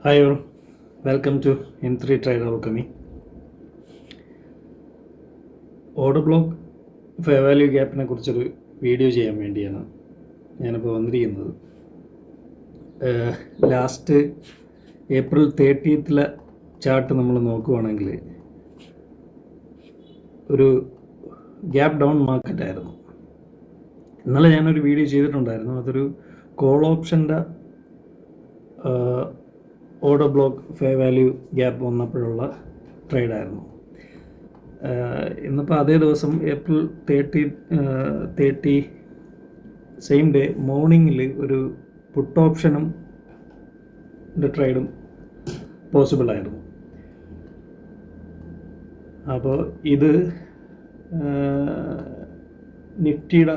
Hi all, welcome to M3 Trader Alchemy. Order block fair value ഗ്യാപ്പിനെ കുറിച്ചൊരു video ചെയ്യാൻ വേണ്ടിയാണ് ഞാനിപ്പോൾ വന്നിരിക്കുന്നത്. ലാസ്റ്റ് ഏപ്രിൽ 30 ചാർട്ട് നമ്മൾ നോക്കുകയാണെങ്കിൽ ഒരു ഗ്യാപ്പ് ഡൗൺ മാർക്കറ്റായിരുന്നു. ഇന്നലെ ഞാനൊരു വീഡിയോ ചെയ്തിട്ടുണ്ടായിരുന്നു. അതൊരു കോൾ ഓപ്ഷൻ്റെ order block fair value gap വന്നപ്പോഴുള്ള ട്രേഡായിരുന്നു. ഇന്നിപ്പോൾ അതേ ദിവസം ഏപ്രിൽ 30 സെയിം ഡേ മോർണിംഗിൽ ഒരു പുട്ട് ഓപ്ഷനും ട്രേഡും പോസിബിളായിരുന്നു. അപ്പോൾ ഇത് നിഫ്റ്റിയുടെ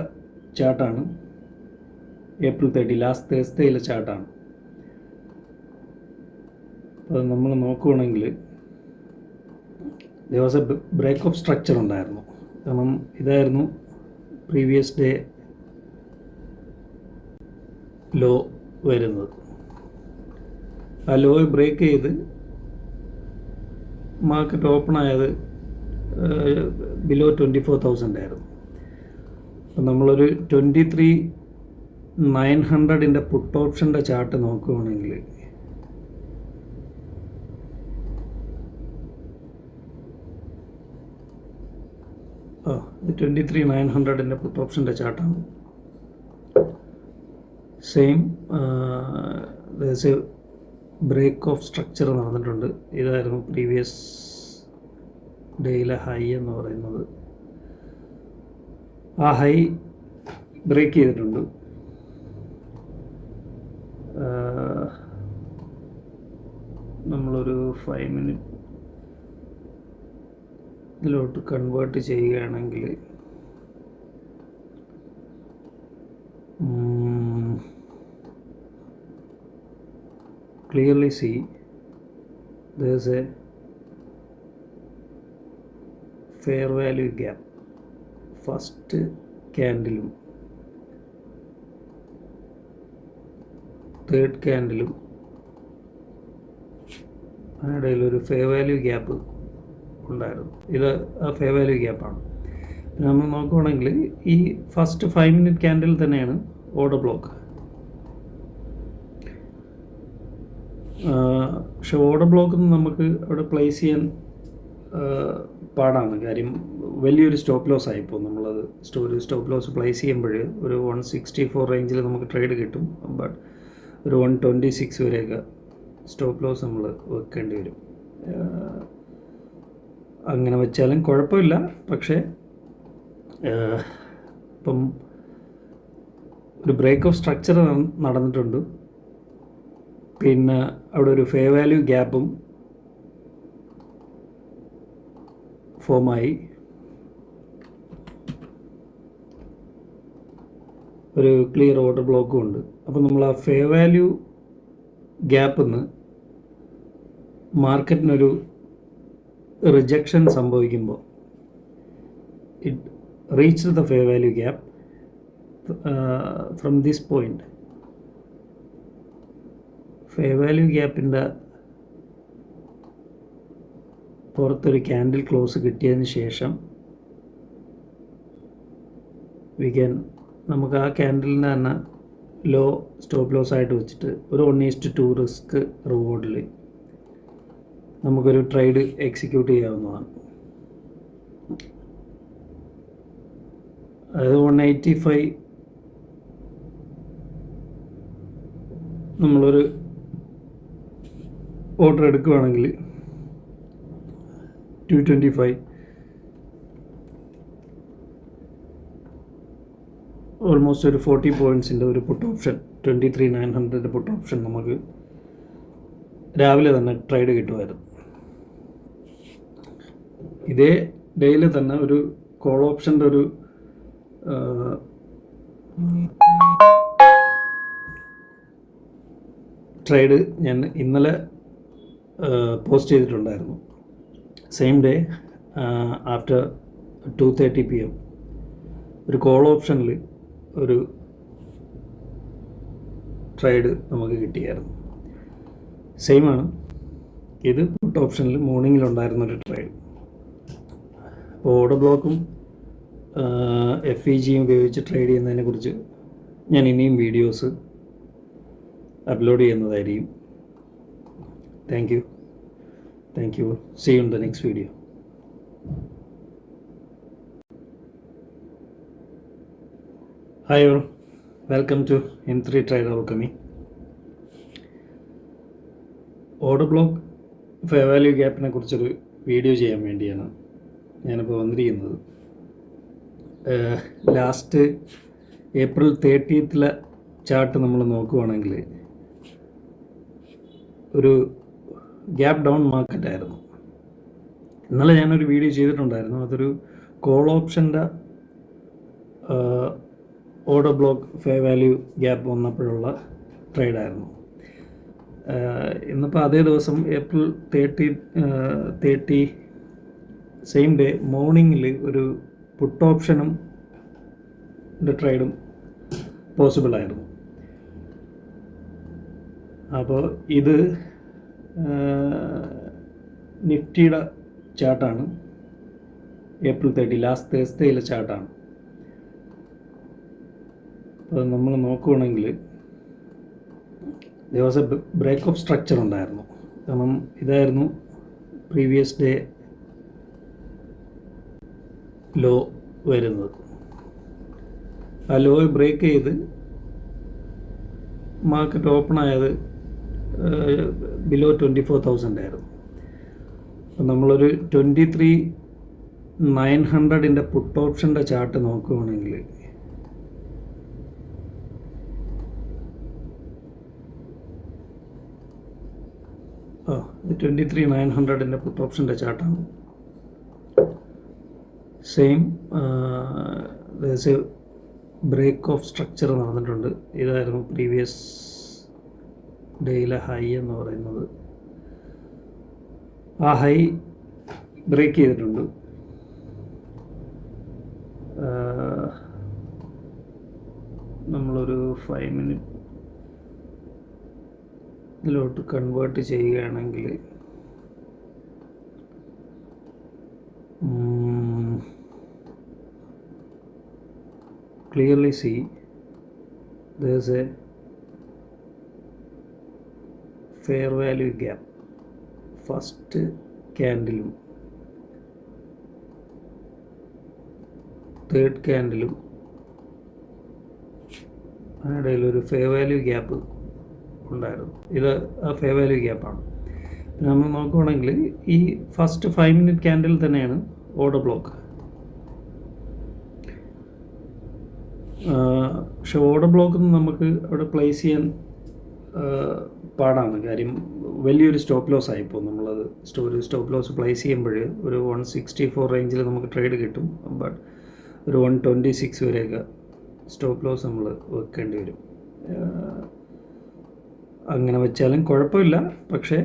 ചാർട്ടാണ്. April 30 last തേഴ്സ്ഡേയിലെ ചാർട്ടാണ്. അപ്പോൾ നമ്മൾ നോക്കുകയാണെങ്കിൽ ദിവസം ബ്രേക്ക് ഓഫ് സ്ട്രക്ചർ ഉണ്ടായിരുന്നു. കാരണം ഇതായിരുന്നു പ്രീവിയസ് ഡേ ലോ വരുന്നത്. ആ ലോ ബ്രേക്ക് ചെയ്ത് മാർക്കറ്റ് ഓപ്പൺ ആയത് ബിലോ 24,000 ആയിരുന്നു. അപ്പം നമ്മളൊരു 23,900 പുട്ട് ഓപ്ഷൻ്റെ ചാർട്ട് നോക്കുകയാണെങ്കിൽ ഇത് 23,900 പുട്ട് ഓപ്ഷൻ്റെ ചാർട്ടാണ്. സെയിം ബ്രേക്ക് ഓഫ് സ്ട്രക്ചർ നടന്നിട്ടുണ്ട്. ഇതായിരുന്നു പ്രീവിയസ് ഡേയിലെ ഹൈ എന്ന് പറയുന്നത്. ആ ഹൈ ബ്രേക്ക് ചെയ്തിട്ടുണ്ട്. നമ്മളൊരു 5 മിനിറ്റ് ഇതിലോട്ട് കൺവേർട്ട് ചെയ്യുകയാണെങ്കിൽ clearly see there is a fair value gap. First ക്യാൻഡിലും തേർഡ് ക്യാൻഡിലും അതിനിടയിലൊരു ഫെയർ വാല്യൂ ഗ്യാപ്പ് ഉണ്ടായിരുന്നു. ഇത് ആ ഫെയർ വാല്യൂ ഗ്യാപ്പാണ്. പിന്നെ നമ്മൾ നോക്കുകയാണെങ്കിൽ ഈ ഫസ്റ്റ് 5 മിനിറ്റ് ക്യാൻഡിൽ തന്നെയാണ് ഓർഡർ ബ്ലോക്ക്. പക്ഷെ ഓർഡർ ബ്ലോക്ക് നമുക്ക് അവിടെ പ്ലേസ് ചെയ്യാൻ പാടാണ്. കാര്യം വലിയൊരു സ്റ്റോപ്പ് ലോസ് ആയിപ്പോൾ നമ്മളത് ഒരു സ്റ്റോപ്പ് ലോസ് പ്ലേസ് ചെയ്യുമ്പോൾ ഒരു 164 റേഞ്ചിൽ നമുക്ക് ട്രേഡ് കിട്ടും. ബട്ട് ഒരു 126 വരെയൊക്കെ സ്റ്റോപ്പ് ലോസ് നമ്മൾ വെക്കേണ്ടി വരും. അങ്ങനെ വെച്ചാലും കുഴപ്പമില്ല. പക്ഷേ ഇപ്പം ഒരു ബ്രേക്ക് ഓഫ് സ്ട്രക്ചർ നടന്നിട്ടുണ്ട്. പിന്നെ അവിടെ ഒരു ഫെയർ വാല്യൂ ഗ്യാപ്പും ഫോമായി. ഒരു ക്ലിയർ ഓർഡർ ബ്ലോക്കും ഉണ്ട്. അപ്പോൾ നമ്മൾ ആ ഫെയർ വാല്യൂ ഗ്യാപ്പിൽ നിന്ന് മാർക്കറ്റിനൊരു റിജക്ഷൻ സംഭവിക്കുമ്പോൾ it reach the fair value gap from this point. Fair value ഗ്യാപ്പിൻ്റെ പുറത്തൊരു ക്യാൻഡിൽ ക്ലോസ് കിട്ടിയതിന് ശേഷം നമുക്ക് ആ ക്യാൻഡിലിന് തന്നെ ലോ സ്റ്റോപ്പ് ലോസ് ആയിട്ട് വെച്ചിട്ട് ഒരു 1:2 റിസ്ക് റിവാർഡിൽ നമുക്കൊരു ട്രേഡ് എക്സിക്യൂട്ട് ചെയ്യാവുന്നതാണ്. അതായത് 185 നമ്മളൊരു ഓർഡർ എടുക്കുകയാണെങ്കിൽ 225 ഓൾമോസ്റ്റ് ഒരു 40 പോയിൻറ്റ്സിൻ്റെ ഒരു പുട്ട് ഓപ്ഷൻ 23,900 പുട്ട് ഓപ്ഷൻ നമുക്ക് രാവിലെ തന്നെ ട്രേഡ് കിട്ടുമായിരുന്നു. ഇതേ ഡേയിൽ തന്നെ ഒരു കോൾ ഓപ്ഷൻ്റെ ഒരു ട്രേഡ് ഞാൻ ഇന്നലെ പോസ്റ്റ് ചെയ്തിട്ടുണ്ടായിരുന്നു. സെയിം ഡേ ആഫ്റ്റർ 2:30 PM ഒരു കോൾ ഓപ്ഷനിൽ ഒരു ട്രേഡ് നമുക്ക് കിട്ടിയായിരുന്നു. സെയിമാണ്. ഇത് പുട്ട് ഓപ്ഷനിൽ മോർണിംഗിലുണ്ടായിരുന്നൊരു ട്രേഡ്. അപ്പോൾ ഓർഡർ ബ്ലോക്കും FEGയും ഉപയോഗിച്ച് ട്രേഡ് ചെയ്യുന്നതിനെക്കുറിച്ച് ഞാൻ ഇനിയും വീഡിയോസ് അപ്ലോഡ് ചെയ്യുന്നതായിരിക്കും. Thank you. See you in the next video. Hi all, welcome to M3 Trade Alchemy. Order block fair value ഗ്യാപ്പിനെ കുറിച്ചൊരു വീഡിയോ ചെയ്യാൻ വേണ്ടിയാണ് ഞാനിപ്പോൾ വന്നിരിക്കുന്നത്. ലാസ്റ്റ് April 30th ചാർട്ട് നമ്മൾ നോക്കുകയാണെങ്കിൽ ഒരു ഗ്യാപ്പ് ഡൗൺ മാർക്കറ്റായിരുന്നു. ഇന്നലെ ഞാനൊരു വീഡിയോ ചെയ്തിട്ടുണ്ടായിരുന്നു. അതൊരു കോൾ ഓപ്ഷൻ്റെ order block fair value gap വന്നപ്പോഴുള്ള ട്രേഡായിരുന്നു. ഇന്നിപ്പോൾ അതേ ദിവസം April 30 സെയിം ഡേ മോർണിംഗിൽ ഒരു പുട്ട് ഓപ്ഷനും ട്രേഡും പോസിബിളായിരുന്നു. അപ്പോൾ ഇത് നിഫ്റ്റിയുടെ ചാർട്ടാണ്. April 30 last തേഴ്സ്ഡേയിലെ ചാർട്ടാണ്. അപ്പോൾ നമ്മൾ നോക്കുകയാണെങ്കിൽ ദിവസം ബ്രേക്ക് ഓഫ് സ്ട്രക്ചർ ഉണ്ടായിരുന്നു. കാരണം ഇതായിരുന്നു പ്രീവിയസ് ഡേ ലോ വരുന്നത്. ആ ലോ ബ്രേക്ക് ചെയ്ത് മാർക്കറ്റ് ഓപ്പൺ ആയത് ബിലോ 24,000 ആയിരുന്നു. അപ്പം നമ്മളൊരു 23,900 പുട്ട് ഓപ്ഷൻ്റെ ചാർട്ട് നോക്കുകയാണെങ്കിൽ ഇത് 23,900 പുട്ട് ഓപ്ഷൻ്റെ ചാർട്ടാണ്. സെയിം ബ്രേക്ക് ഓഫ് സ്ട്രക്ചർ നടന്നിട്ടുണ്ട്. ഇതായിരുന്നു പ്രീവിയസ് ഡേയിലെ ഹൈ എന്ന് പറയുന്നത്. ആ ഹൈ ബ്രേക്ക് ചെയ്തിട്ടുണ്ട്. നമ്മളൊരു 5 minute ഇതിലോട്ട് കൺവേർട്ട് ചെയ്യുകയാണെങ്കിൽ clearly see there's a fair value gap. First candle, third candle അതിനിടയിലൊരു ഫെയർ വാല്യൂ ഗ്യാപ്പ് ഉണ്ടായിരുന്നു. ഇത് ആ ഫെയർ വാല്യൂ ഗ്യാപ്പാണ്. നമ്മൾ നോക്കുകയാണെങ്കിൽ ഈ ഫസ്റ്റ് 5 minute ക്യാൻഡിൽ തന്നെയാണ് ഓർഡർ ബ്ലോക്ക്. പക്ഷെ ഓർഡർ ബ്ലോക്ക് നമുക്ക് അവിടെ പ്ലേസ് ചെയ്യാൻ പാടാണ്. കാര്യം വലിയൊരു സ്റ്റോപ്പ് ലോസ് ആയിപ്പോൾ നമ്മളത് സ്റ്റോപ്പ് ലോസ് പ്ലേസ് ചെയ്യുമ്പോൾ ഒരു 164 റേഞ്ചിൽ നമുക്ക് ട്രേഡ് കിട്ടും. ബട്ട് ഒരു 126 വരെയൊക്കെ സ്റ്റോപ്പ് ലോസ് നമ്മൾ വെക്കേണ്ടി വരും. അങ്ങനെ വെച്ചാലും കുഴപ്പമില്ല. പക്ഷേ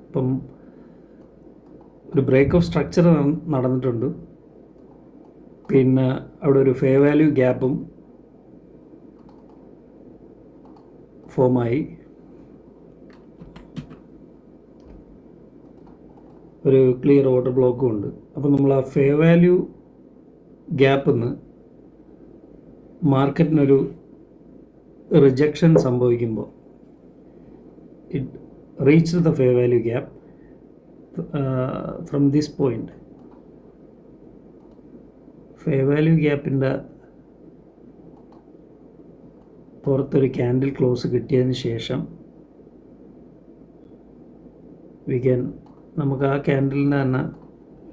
ഇപ്പം ഒരു ബ്രേക്ക് ഓഫ് സ്ട്രക്ചർ നടന്നിട്ടുണ്ട്. പിന്നെ അവിടെ ഒരു ഫെയർ വാല്യൂ ഗ്യാപ്പും ഫോമായി. ഒരു ക്ലിയർ ഓർഡർ ബ്ലോക്കും ഉണ്ട്. അപ്പോൾ നമ്മൾ ആ ഫെയർ വാല്യൂ ഗ്യാപ്പിൽ നിന്ന് മാർക്കറ്റിനൊരു റിജക്ഷൻ സംഭവിക്കുമ്പോൾ it reach the fair value gap from this point. Fair value ഗ്യാപ്പിൻ്റെ പുറത്തൊരു ക്യാൻഡിൽ ക്ലോസ് കിട്ടിയതിന് ശേഷം നമുക്ക് ആ ക്യാൻഡിലിന് തന്നെ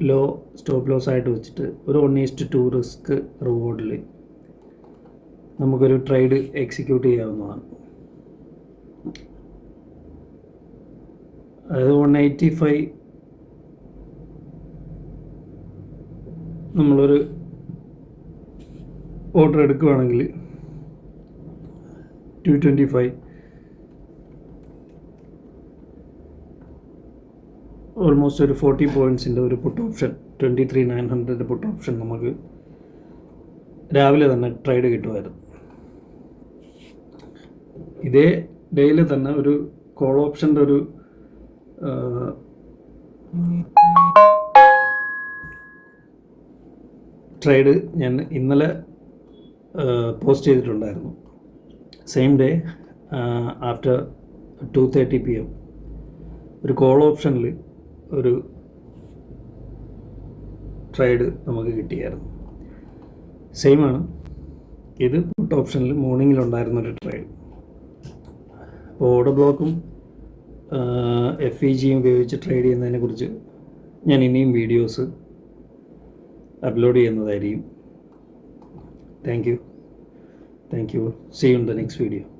ലോ സ്റ്റോപ്പ് ലോസ് ആയിട്ട് വെച്ചിട്ട് ഒരു 1:2 റിസ്ക് റിവാർഡിൽ നമുക്കൊരു ട്രേഡ് എക്സിക്യൂട്ട് ചെയ്യാവുന്നതാണ്. അതായത് 185 നമ്മളൊരു ഓർഡർ എടുക്കുകയാണെങ്കിൽ 225 ഓൾമോസ്റ്റ് ഒരു 40 പോയിൻറ്റ്സിൻ്റെ ഒരു പുട്ട് ഓപ്ഷൻ 23,900 പുട്ട് ഓപ്ഷൻ നമുക്ക് രാവിലെ തന്നെ ട്രേഡ് കിട്ടുമായിരുന്നു. ഇതേ ഡേയിൽ തന്നെ ഒരു കോൾ ഓപ്ഷൻ്റെ ഒരു ട്രേഡ് ഞാൻ ഇന്നലെ പോസ്റ്റ് ചെയ്തിട്ടുണ്ടായിരുന്നു. സെയിം ഡേ ആഫ്റ്റർ 2:30 PM ഒരു കോൾ ഓപ്ഷനിൽ ഒരു ട്രേഡ് നമുക്ക് കിട്ടിയായിരുന്നു. സെയിമാണ് ഇത് പുട്ട് ഓപ്ഷനിൽ മോർണിംഗിലുണ്ടായിരുന്നൊരു ട്രേഡ്. അപ്പോൾ ഓർഡർ ബ്ലോക്കും FEGയും ഉപയോഗിച്ച് ട്രേഡ് ചെയ്യുന്നതിനെക്കുറിച്ച് ഞാൻ ഇനിയും വീഡിയോസ് അപ്ലോഡ് ചെയ്യുന്നതായിരിക്കും. Thank you. See you in the next video.